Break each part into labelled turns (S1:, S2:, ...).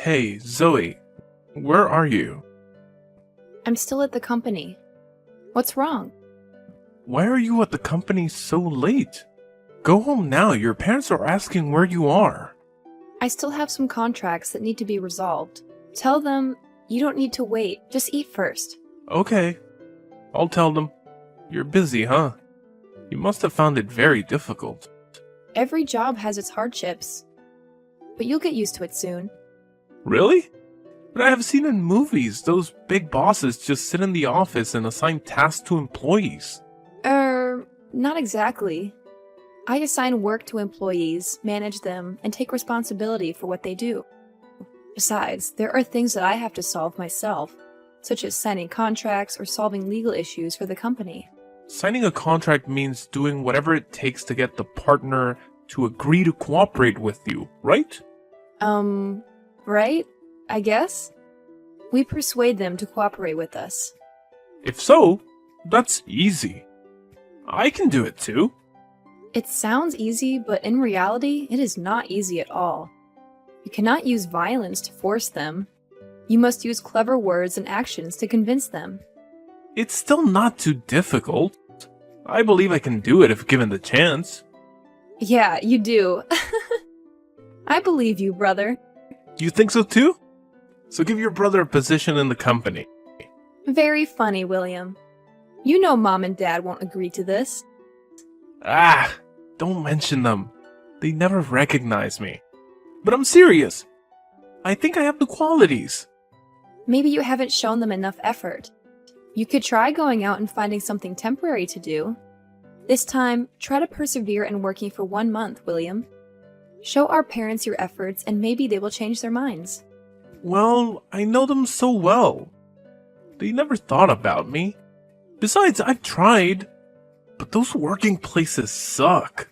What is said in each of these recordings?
S1: Hey, Zoe, where are you?
S2: I'm still at the company. What's wrong?
S1: Why are you at the company so late? Go home now, your parents are asking where you are.
S2: I still have some contracts that need to be resolved. Tell them you don't need to wait, just eat first.
S1: Okay, I'll tell them. You're busy, huh? You must have found it very difficult.
S2: Every job has its hardships, but you'll get used to it soon.
S1: Really? But I have seen in movies, those big bosses just sit in the office and assign tasks to employees.
S2: Not exactly. I assign work to employees, manage them, and take responsibility for what they do. Besides, there are things that I have to solve myself, such as signing contracts or solving legal issues for the company.
S1: Signing a contract means doing whatever it takes to get the partner to agree to cooperate with you, right?
S2: Right? I guess? We persuade them to cooperate with us.
S1: If so, that's easy. I can do it too.
S2: It sounds easy, but in reality, it is not easy at all. You cannot use violence to force them. You must use clever words and actions to convince them.
S1: It's still not too difficult. I believe I can do it if given the chance.
S2: Yeah, you do. I believe you, brother.
S1: You think so too? So give your brother a position in the company.
S2: Very funny, William. You know Mom and Dad won't agree to this.
S1: Ah, don't mention them. They never recognize me. But I'm serious. I think I have the qualities.
S2: Maybe you haven't shown them enough effort. You could try going out and finding something temporary to do. This time, try to persevere in working for 1 month, William. Show our parents your efforts and maybe they will change their minds.
S1: Well, I know them so well. They never thought about me. Besides, I've tried. But those working places suck.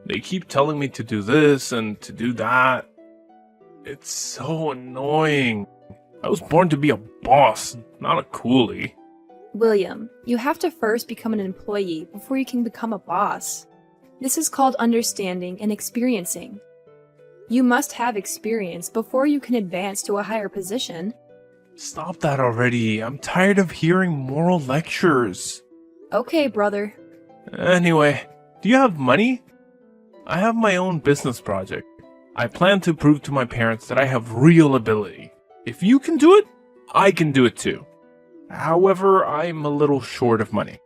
S1: They keep telling me to do this and to do that. It's so annoying. I was born to be a boss, not a coolie.
S2: William, you have to first become an employee before you can become a boss. This is called understanding and experiencing. You must have experience before you can advance to a higher position.
S1: Stop that already. I'm tired of hearing moral lectures.
S2: Okay, brother.
S1: Anyway, do you have money? I have my own business project. I plan to prove to my parents that I have real ability. If you can do it, I can do it too. However, I'm a little short of money.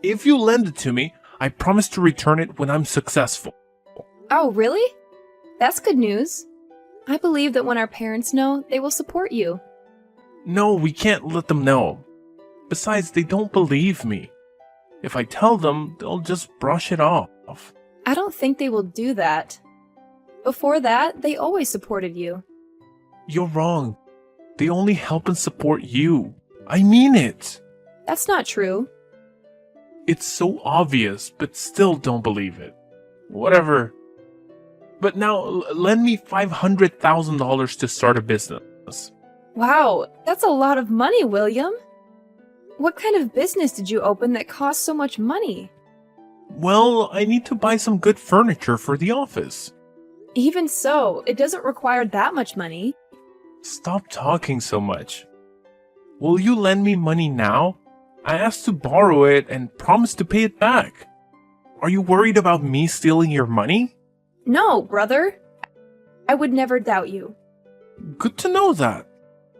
S1: If you lend it to me, I promise to return it when I'm successful.
S2: Oh, really? That's good news. I believe that when our parents know, they will support you.
S1: No, we can't let them know. Besides, they don't believe me. If I tell them, they'll just brush it off.
S2: I don't think they will do that. Before that, they always supported you.
S1: You're wrong. They only help and support you. I mean it.
S2: That's not true.
S1: It's so obvious, but still don't believe it. Whatever. But now, lend me $500,000 to start a business.
S2: Wow, that's a lot of money, William. What kind of business did you open that costs so much money?
S1: Well, I need to buy some good furniture for the office.
S2: Even so, it doesn't require that much money.
S1: Stop talking so much. Will you lend me money now? I asked to borrow it and promised to pay it back. Are you worried about me stealing your money?
S2: No, brother. I would never doubt you.
S1: Good to know that.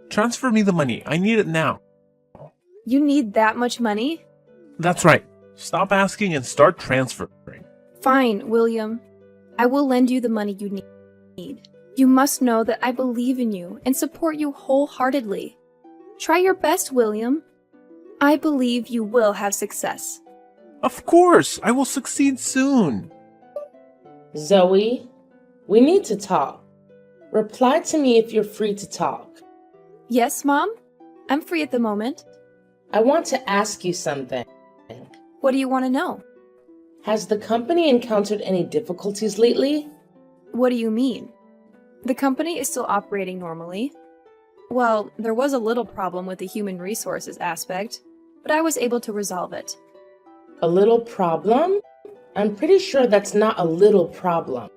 S1: Transfer me the money. I need it now.
S2: You need that much money?
S1: That's right. Stop asking and start transferring.
S2: Fine, William. I will lend you the money you need. You must know that I believe in you and support you wholeheartedly. Try your best, William. I believe you will have success.
S1: Of course, I will succeed soon.
S3: Zoe, we need to talk. Reply to me if you're free to talk.
S2: Yes, Mom? I'm free at the moment.
S3: I want to ask you something.
S2: What do you want to know?
S3: Has the company encountered any difficulties lately?
S2: What do you mean? The company is still operating normally. Well, there was a little problem with the human resources aspect, but I was able to resolve it.
S3: A little problem? I'm pretty sure that's not a little problem.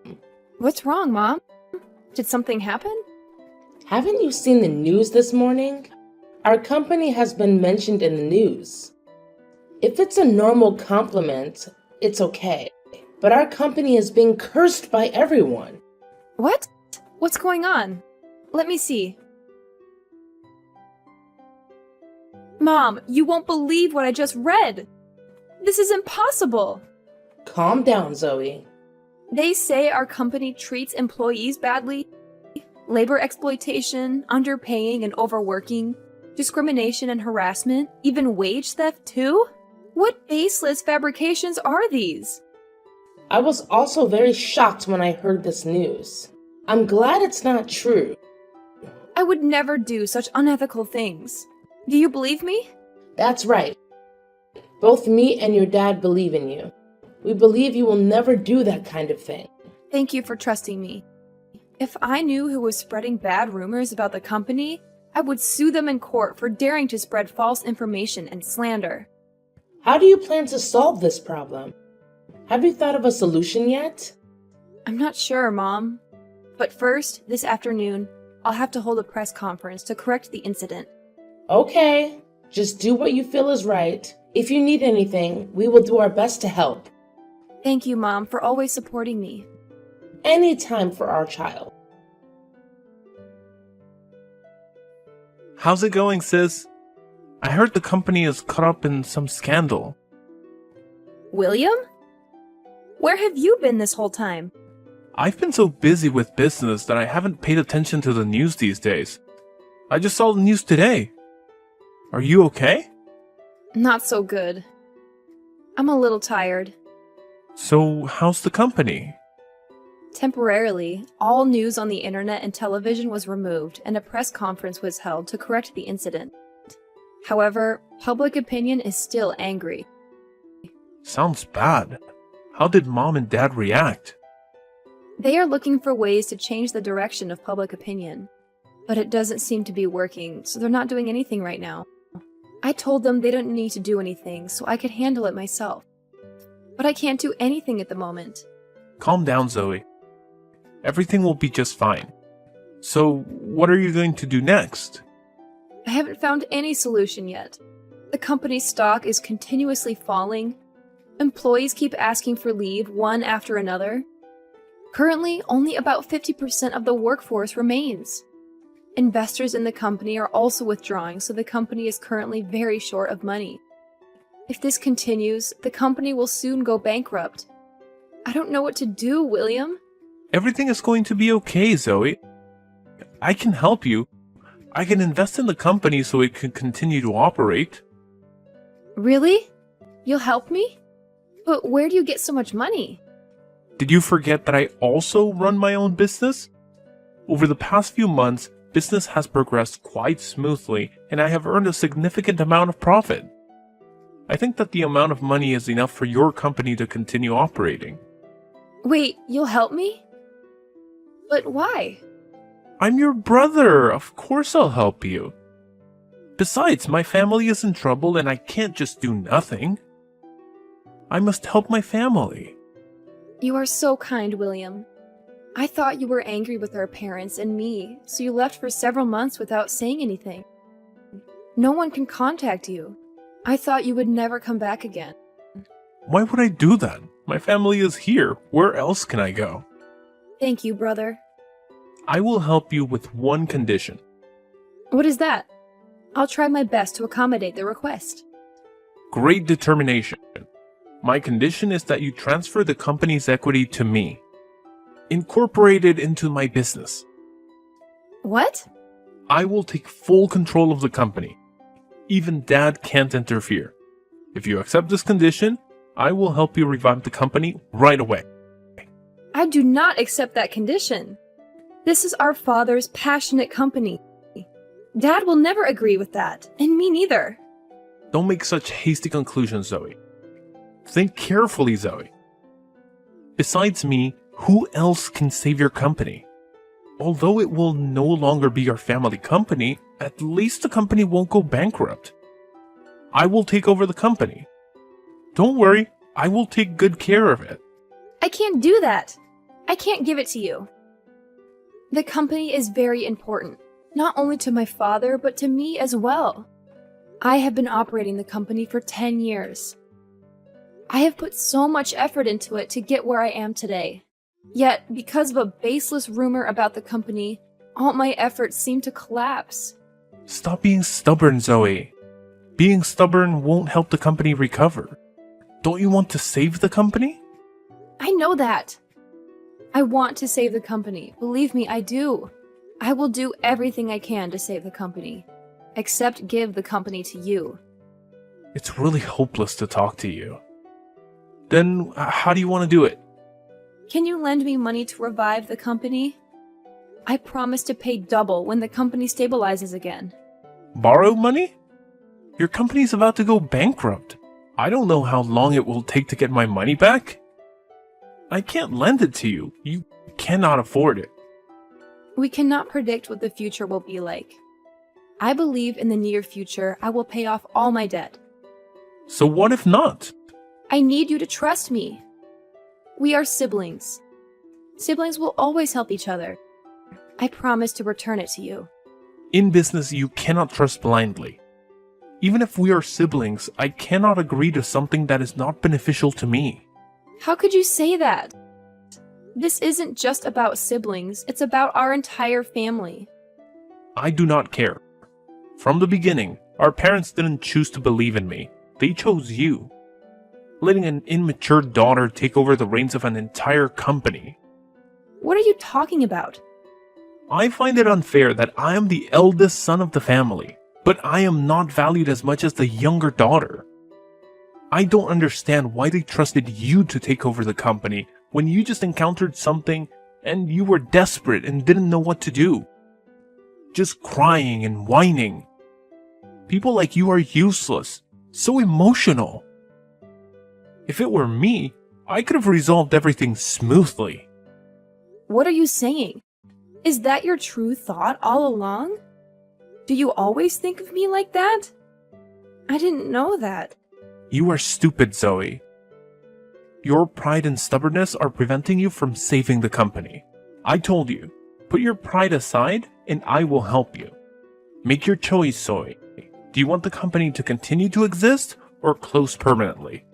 S2: What's wrong, Mom? Did something happen?
S3: Haven't you seen the news this morning? Our company has been mentioned in the news. If it's a normal compliment, it's okay. But our company is being cursed by everyone.
S2: What? What's going on? Let me see. Mom, you won't believe what I just read. This is impossible.
S3: Calm down, Zoe.
S2: They say our company treats employees badly. Labor exploitation, underpaying and overworking, discrimination and harassment, even wage theft too? What baseless fabrications are these?
S3: I was also very shocked when I heard this news. I'm glad it's not true.
S2: I would never do such unethical things. Do you believe me?
S3: That's right. Both me and your dad believe in you. We believe you will never do that kind of thing.
S2: Thank you for trusting me. If I knew who was spreading bad rumors about the company, I would sue them in court for daring to spread false information and slander.
S3: How do you plan to solve this problem? Have you thought of a solution yet?
S2: I'm not sure, Mom. But first, this afternoon, I'll have to hold a press conference to correct the incident.
S3: Okay, just do what you feel is right. If you need anything, we will do our best to help.
S2: Thank you, Mom, for always supporting me.
S3: Anytime for our child.
S1: How's it going, sis? I heard the company is caught up in some scandal.
S2: William? Where have you been this whole time?
S1: I've been so busy with business that I haven't paid attention to the news these days. I just saw the news today. Are you okay?
S2: Not so good. I'm a little tired.
S1: So, how's the company?
S2: Temporarily, all news on the internet and television was removed and a press conference was held to correct the incident. However, public opinion is still angry.
S1: Sounds bad. How did Mom and Dad react?
S2: They are looking for ways to change the direction of public opinion. But it doesn't seem to be working, so they're not doing anything right now. I told them they don't need to do anything, so I could handle it myself. But I can't do anything at the moment.
S1: Calm down, Zoe. Everything will be just fine. So, what are you going to do next?
S2: I haven't found any solution yet. The company's stock is continuously falling. Employees keep asking for leave one after another. Currently, only about 50% of the workforce remains. Investors in the company are also withdrawing, so the company is currently very short of money. If this continues, the company will soon go bankrupt. I don't know what to do, William.
S1: Everything is going to be okay, Zoe. I can help you. I can invest in the company so it can continue to operate.
S2: Really? You'll help me? But where do you get so much money?
S1: Did you forget that I also run my own business? Over the past few months, business has progressed quite smoothly, and I have earned a significant amount of profit. I think that the amount of money is enough for your company to continue operating.
S2: Wait, you'll help me? But why?
S1: I'm your brother. Of course I'll help you. Besides, my family is in trouble and I can't just do nothing. I must help my family.
S2: You are so kind, William. I thought you were angry with our parents and me, so you left for several months without saying anything. No one can contact you. I thought you would never come back again.
S1: Why would I do that? My family is here. Where else can I go?
S2: Thank you, brother.
S1: I will help you with one condition.
S2: What is that? I'll try my best to accommodate the request.
S1: Great determination. My condition is that you transfer the company's equity to me. Incorporate it into my business.
S2: What?
S1: I will take full control of the company. Even Dad can't interfere. If you accept this condition, I will help you revive the company right away.
S2: I do not accept that condition. This is our father's passionate company. Dad will never agree with that, and me neither.
S1: Don't make such hasty conclusions, Zoe. Think carefully, Zoe. Besides me, who else can save your company? Although it will no longer be your family company, at least the company won't go bankrupt. I will take over the company. Don't worry, I will take good care of it.
S2: I can't do that. I can't give it to you. The company is very important. Not only to my father, but to me as well. I have been operating the company for 10 years. I have put so much effort into it to get where I am today. Yet, because of a baseless rumor about the company, all my efforts seem to collapse.
S1: Stop being stubborn, Zoe. Being stubborn won't help the company recover. Don't you want to save the company?
S2: I know that. I want to save the company. Believe me, I do. I will do everything I can to save the company, except give the company to you.
S1: It's really hopeless to talk to you. Then, how do you want to do it?
S2: Can you lend me money to revive the company? I promise to pay double when the company stabilizes again.
S1: Borrow money? Your company's about to go bankrupt. I don't know how long it will take to get my money back. I can't lend it to you. You cannot afford it.
S2: We cannot predict what the future will be like. I believe in the near future I will pay off all my debt.
S1: So what if not?
S2: I need you to trust me. We are siblings. Siblings will always help each other. I promise to return it to you.
S1: In business, you cannot trust blindly. Even if we are siblings, I cannot agree to something that is not beneficial to me.
S2: How could you say that? This isn't just about siblings, it's about our entire family.
S1: I do not care. From the beginning, our parents didn't choose to believe in me. They chose you. Letting an immature daughter take over the reins of an entire company.
S2: What are you talking about?
S1: I find it unfair that I am the eldest son of the family, but I am not valued as much as the younger daughter. I don't understand why they trusted you to take over the company when you just encountered something and you were desperate and didn't know what to do. Just crying and whining. People like you are useless, so emotional. If it were me, I could have resolved everything smoothly.
S2: What are you saying? Is that your true thought all along? Do you always think of me like that? I didn't know that.
S1: You are stupid, Zoe. Your pride and stubbornness are preventing you from saving the company. I told you, put your pride aside and I will help you. Make your choice, Zoe. Do you want the company to continue to exist or close permanently?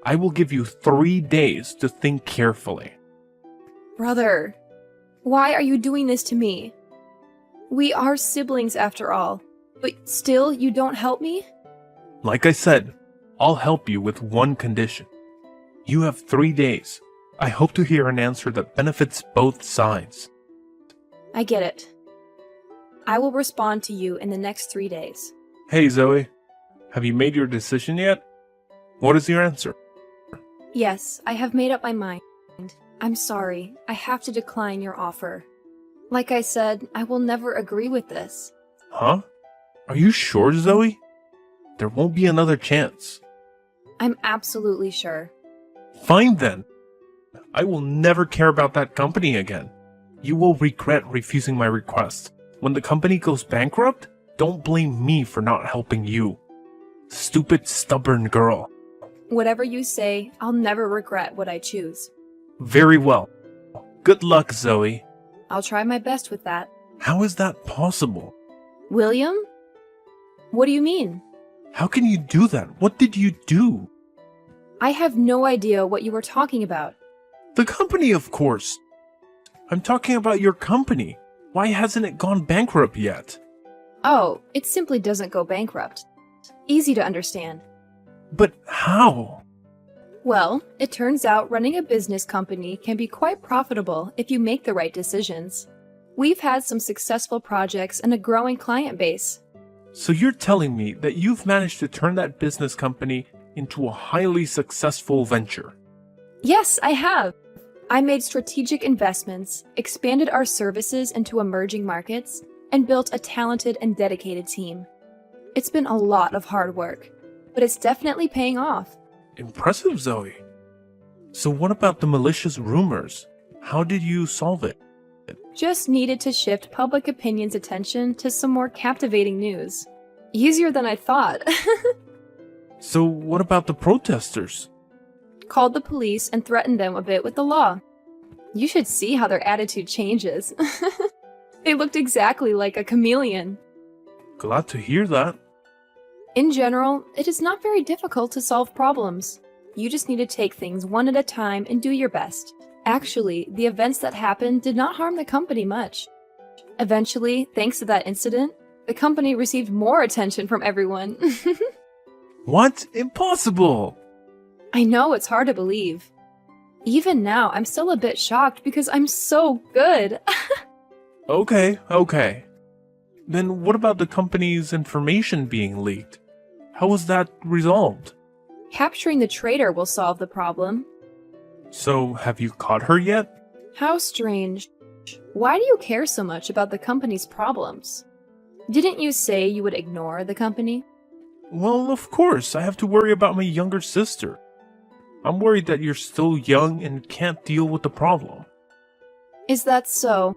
S1: I will give you 3 days to think carefully.
S2: Brother, why are you doing this to me? We are siblings after all, but still you don't help me?
S1: Like I said, I'll help you with one condition. You have 3 days. I hope to hear an answer that benefits both sides.
S2: I get it. I will respond to you in the next 3 days.
S1: Hey, Zoe. Have you made your decision yet? What is your answer?
S2: Yes, I have made up my mind. I'm sorry, I have to decline your offer. Like I said, I will never agree with this.
S1: Huh? Are you sure, Zoe? There won't be another chance.
S2: I'm absolutely sure.
S1: Fine then. I will never care about that company again. You will regret refusing my request. When the company goes bankrupt, don't blame me for not helping you. Stupid, stubborn girl.
S2: Whatever you say, I'll never regret what I choose.
S1: Very well. Good luck, Zoe.
S2: I'll try my best with that.
S1: How is that possible?
S2: William? What do you mean?
S1: How can you do that? What did you do?
S2: I have no idea what you were talking about.
S1: The company, of course. I'm talking about your company. Why hasn't it gone bankrupt yet?
S2: Oh, it simply doesn't go bankrupt. Easy to understand.
S1: But how?
S2: Well, it turns out running a business company can be quite profitable if you make the right decisions. We've had some successful projects and a growing client base.
S1: So you're telling me that you've managed to turn that business company into a highly successful venture?
S2: Yes, I have. I made strategic investments, expanded our services into emerging markets, and built a talented and dedicated team. It's been a lot of hard work, but it's definitely paying off.
S1: Impressive, Zoe. So what about the malicious rumors? How did you solve it?
S2: Just needed to shift public opinion's attention to some more captivating news. Easier than I thought.
S1: So what about the protesters?
S2: Called the police and threatened them a bit with the law. You should see how their attitude changes. They looked exactly like a chameleon.
S1: Glad to hear that.
S2: In general, it is not very difficult to solve problems. You just need to take things one at a time and do your best. Actually, the events that happened did not harm the company much. Eventually, thanks to that incident, the company received more attention from everyone.
S1: What? Impossible!
S2: I know it's hard to believe. Even now, I'm still a bit shocked because I'm so good.
S1: Okay. Then what about the company's information being leaked? How was that resolved?
S2: Capturing the traitor will solve the problem.
S1: So, have you caught her yet?
S2: How strange. Why do you care so much about the company's problems? Didn't you say you would ignore the company?
S1: Well, of course, I have to worry about my younger sister. I'm worried that you're still young and can't deal with the problem.
S2: Is that so?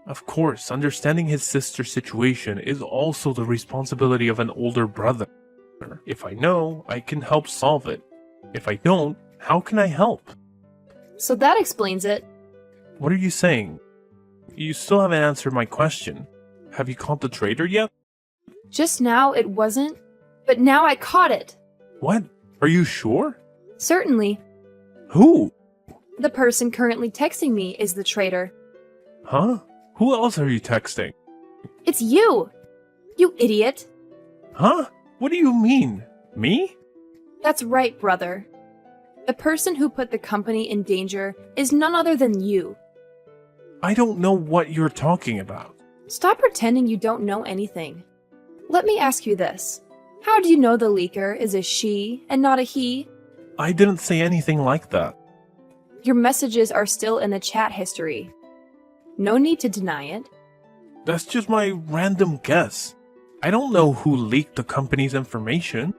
S1: Of course, understanding his sister's situation is also the responsibility of an older brother. If I know, I can help solve it. If I don't, how can I help?
S2: So that explains it.
S1: What are you saying? You still haven't answered my question. Have you caught the traitor yet?
S2: Just now it wasn't, but now I caught it.
S1: What? Are you sure?
S2: Certainly.
S1: Who?
S2: The person currently texting me is the traitor.
S1: Huh? Who else are you texting?
S2: It's you! You idiot!
S1: Huh? What do you mean? Me?
S2: That's right, brother. The person who put the company in danger is none other than you.
S1: I don't know what you're talking about.
S2: Stop pretending you don't know anything. Let me ask you this. How do you know the leaker is a she and not a he?
S1: I didn't say anything like that.
S2: Your messages are still in the chat history. No need to deny it.
S1: That's just my random guess. I don't know who leaked the company's information.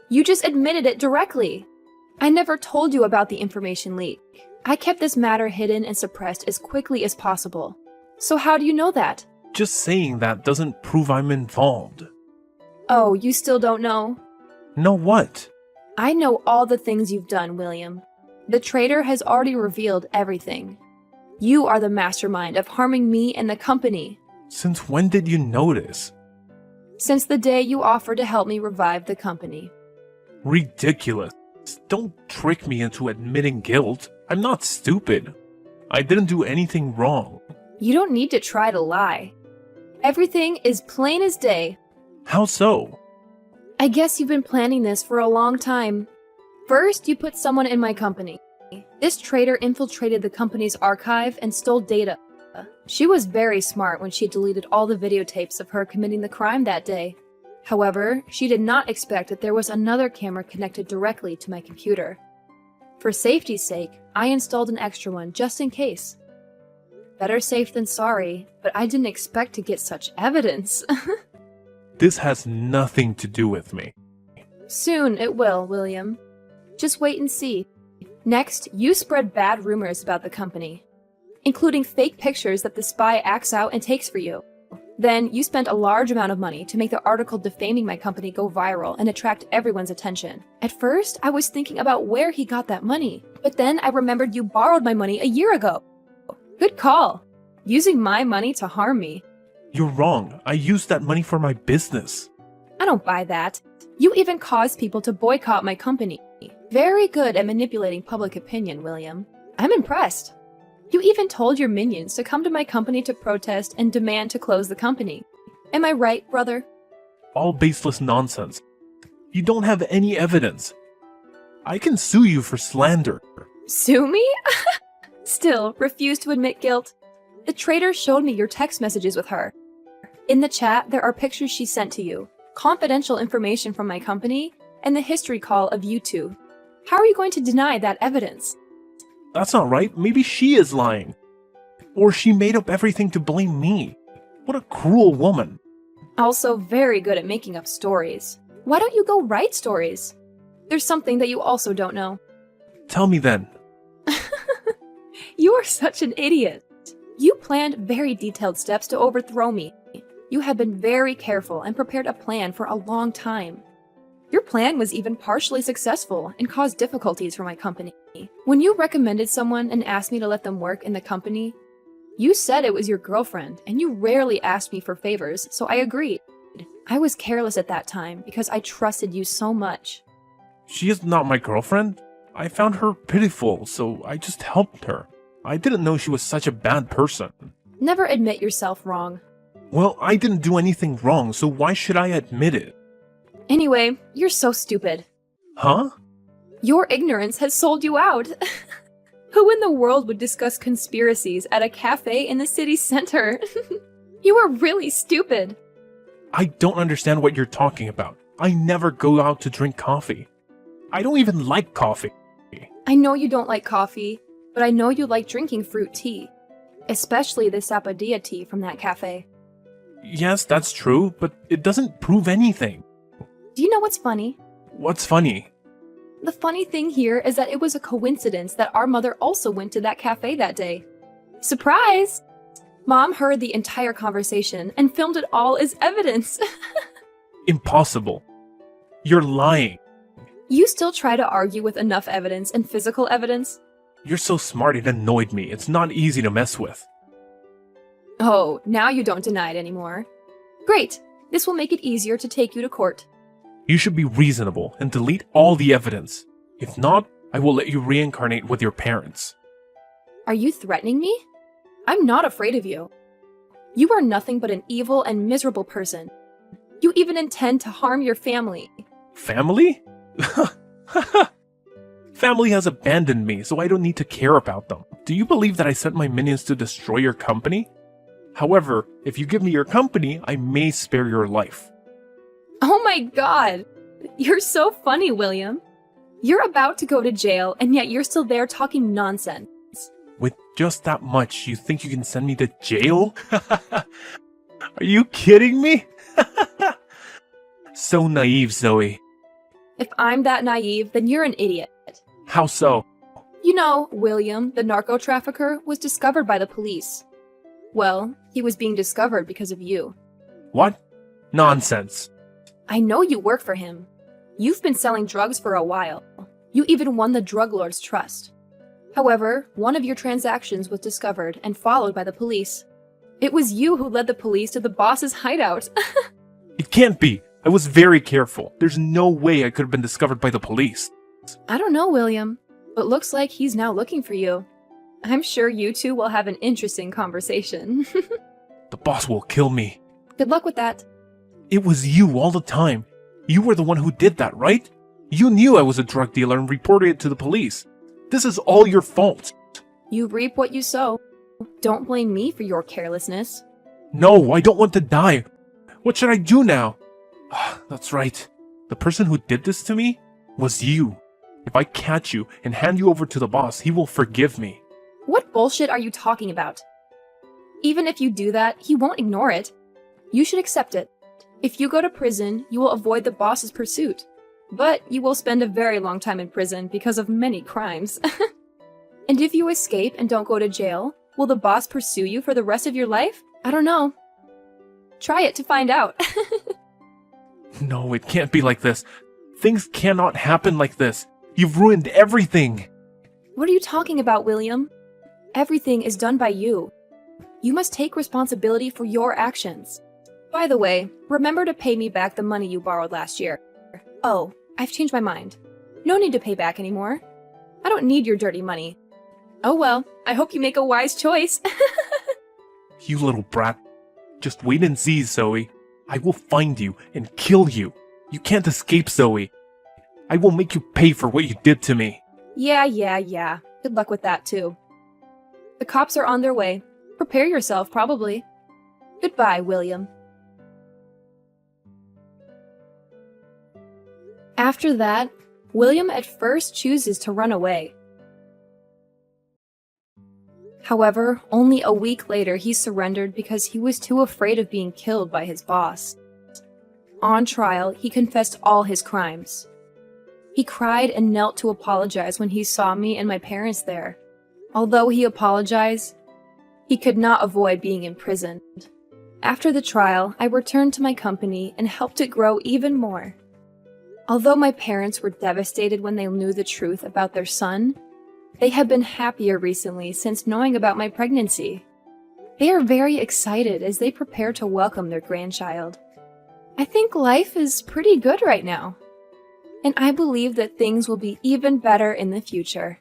S2: You just admitted it directly. I never told you about the information leak. I kept this matter hidden and suppressed as quickly as possible. So how do you know that?
S1: Just saying that doesn't prove I'm involved.
S2: Oh, you still don't know?
S1: Know what?
S2: I know all the things you've done, William. The traitor has already revealed everything. You are the mastermind of harming me and the company.
S1: Since when did you notice?
S2: Since the day you offered to help me revive the company.
S1: Ridiculous. Don't trick me into admitting guilt. I'm not stupid. I didn't do anything wrong.
S2: You don't need to try to lie. Everything is plain as day.
S1: How so?
S2: I guess you've been planning this for a long time. First, you put someone in my company. This traitor infiltrated the company's archive and stole data. She was very smart when she deleted all the videotapes of her committing the crime that day. However, she did not expect that there was another camera connected directly to my computer. For safety's sake, I installed an extra one just in case. Better safe than sorry, but I didn't expect to get such evidence.
S1: This has nothing to do with me.
S2: Soon it will, William. Just wait and see. Next, you spread bad rumors about the company, including fake pictures that the spy acts out and takes for you. Then, you spent a large amount of money to make the article defaming my company go viral and attract everyone's attention. At first, I was thinking about where he got that money, but then I remembered you borrowed my money a year ago. Good call. Using my money to harm me.
S1: You're wrong. I used that money for my business.
S2: I don't buy that. You even caused people to boycott my company. Very good at manipulating public opinion, William. I'm impressed. You even told your minions to come to my company to protest and demand to close the company. Am I right, brother?
S1: All baseless nonsense. You don't have any evidence. I can sue you for slander.
S2: Sue me? Still, refuse to admit guilt. The traitor showed me your text messages with her. In the chat, there are pictures she sent to you, confidential information from my company, and the history call of you two. How are you going to deny that evidence?
S1: That's not right. Maybe she is lying. Or she made up everything to blame me. What a cruel woman.
S2: Also very good at making up stories. Why don't you go write stories? There's something that you also don't know.
S1: Tell me then.
S2: You are such an idiot. You planned very detailed steps to overthrow me. You have been very careful and prepared a plan for a long time. Your plan was even partially successful and caused difficulties for my company. When you recommended someone and asked me to let them work in the company, You said it was your girlfriend, and you rarely asked me for favors, so I agreed. I was careless at that time because I trusted you so much.
S1: She is not my girlfriend. I found her pitiful, so I just helped her. I didn't know she was such a bad person.
S2: Never admit yourself wrong.
S1: Well, I didn't do anything wrong, so why should I admit it?
S2: Anyway, you're so stupid.
S1: Huh?
S2: Your ignorance has sold you out. Who in the world would discuss conspiracies at a cafe in the city center? You are really stupid.
S1: I don't understand what you're talking about. I never go out to drink coffee. I don't even like coffee.
S2: I know you don't like coffee, but I know you like drinking fruit tea. Especially the Sapodilla tea from that cafe.
S1: Yes, that's true, but it doesn't prove anything.
S2: Do you know what's funny?
S1: What's funny?
S2: The funny thing here is that it was a coincidence that our mother also went to that cafe that day. Surprise! Mom heard the entire conversation and filmed it all as evidence.
S1: Impossible. You're lying.
S2: You still try to argue with enough evidence and physical evidence?
S1: You're so smart it annoyed me. It's not easy to mess with.
S2: Oh, now you don't deny it anymore. Great! This will make it easier to take you to court.
S1: You should be reasonable and delete all the evidence. If not, I will let you reincarnate with your parents.
S2: Are you threatening me? I'm not afraid of you. You are nothing but an evil and miserable person. You even intend to harm your family.
S1: Family? Family has abandoned me, so I don't need to care about them. Do you believe that I sent my minions to destroy your company? However, if you give me your company, I may spare your life.
S2: Oh my god! You're so funny, William. You're about to go to jail, and yet you're still there talking nonsense.
S1: With just that much, you think you can send me to jail? Are you kidding me? So naive, Zoe.
S2: If I'm that naive, then you're an idiot.
S1: How so?
S2: You know, William, the narco trafficker, was discovered by the police. Well, he was being discovered because of you.
S1: What? Nonsense.
S2: I know you work for him. You've been selling drugs for a while. You even won the drug lord's trust. However, one of your transactions was discovered and followed by the police. It was you who led the police to the boss's hideout.
S1: It can't be. I was very careful. There's no way I could have been discovered by the police.
S2: I don't know, William, but looks like he's now looking for you. I'm sure you two will have an interesting conversation.
S1: The boss will kill me.
S2: Good luck with that.
S1: It was you all the time. You were the one who did that, right? You knew I was a drug dealer and reported it to the police. This is all your fault.
S2: You reap what you sow. Don't blame me for your carelessness.
S1: No, I don't want to die. What should I do now? That's right. The person who did this to me was you. If I catch you and hand you over to the boss, he will forgive me.
S2: What bullshit are you talking about? Even if you do that, he won't ignore it. You should accept it. If you go to prison, you will avoid the boss's pursuit. But you will spend a very long time in prison because of many crimes. And if you escape and don't go to jail, will the boss pursue you for the rest of your life? I don't know. Try it to find out.
S1: No, it can't be like this. Things cannot happen like this. You've ruined everything.
S2: What are you talking about, William? Everything is done by you. You must take responsibility for your actions. By the way, remember to pay me back the money you borrowed last year. Oh, I've changed my mind. No need to pay back anymore. I don't need your dirty money. Oh well, I hope you make a wise choice.
S1: You little brat. Just wait and see, Zoe. I will find you and kill you. You can't escape, Zoe. I will make you pay for what you did to me.
S2: Yeah. Good luck with that, too. The cops are on their way. Prepare yourself, probably. Goodbye, William. After that, William at first chooses to run away. However, only a week later he surrendered because he was too afraid of being killed by his boss. On trial, he confessed all his crimes. He cried and knelt to apologize when he saw me and my parents there. Although he apologized, he could not avoid being imprisoned. After the trial, I returned to my company and helped it grow even more. Although my parents were devastated when they knew the truth about their son, they have been happier recently since knowing about my pregnancy. They are very excited as they prepare to welcome their grandchild. I think life is pretty good right now, and I believe that things will be even better in the future.